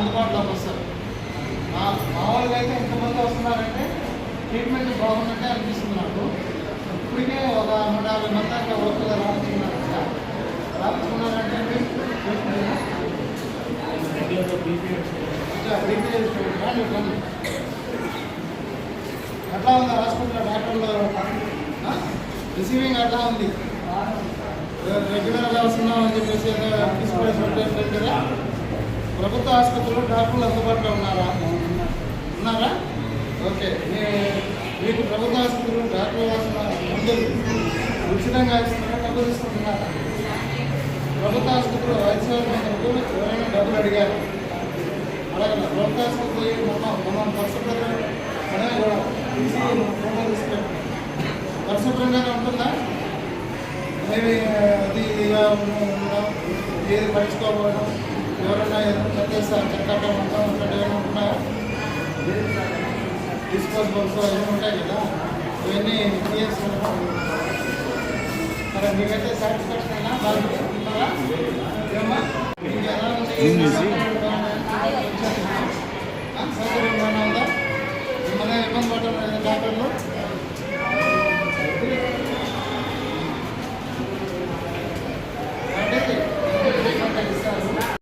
అందుబాటులోకి వస్తారు. మామూలుగా అయితే ఎంతమంది వస్తున్నారంటే ట్రీట్మెంట్ బాగున్నట్టే అనిపిస్తుంది నాకు. ఇప్పటికే ఒక 150 మంది దాకా ఓపికగా రాసుకున్నారు కదా. రాసుకున్నారంటే ఎట్లా ఉంది హాస్పిటల్ డాక్టర్లు రిసీవింగ్ ఎట్లా ఉంది? రెగ్యులర్గా వస్తున్నామని చెప్పేసి తీసుకోవాల్సి కదా. ప్రభుత్వ ఆసుపత్రిలో డాక్టర్లు అందుబాటులో ఉన్నారా? ఓకే. మీకు ప్రభుత్వ ఆసుపత్రులు డాక్టర్లు రాసిన మందులు ఉచితంగా ఇస్తున్నారా, డబ్బులు ఇస్తున్నారా? ప్రభుత్వ ఆసుపత్రిలో వైద్య ఎవరైనా డబ్బులు అడిగారు అలాగే ప్రభుత్వ ఆసుపత్రి మనం పరిశుభ్రత మనమే కూడా తీసి ఫోటో తీసుకెళ్ళి పరిశుభ్రంగానే ఉంటుందా? మేబీ అది ఏది పట్టించుకోకపోవడం, ఎవరైనా చెక్కటం ఉంటాం ఇట్లాంటి ఏమైనా ఉన్నాయా? డిస్పోజబుల్స్ ఏమి ఉంటాయి కదా, ఇవన్నీ క్లియర్స్. మరి మీకైతే సాటిస్ఫాక్షన్ అయినా బాగుంటుందా? ఏమన్నా మీకు ఎలా ఉంది? సౌకర్యం ఏమైనా ఉందా? మిమ్మల్ని ఇబ్బంది పడటం డాక్టర్లు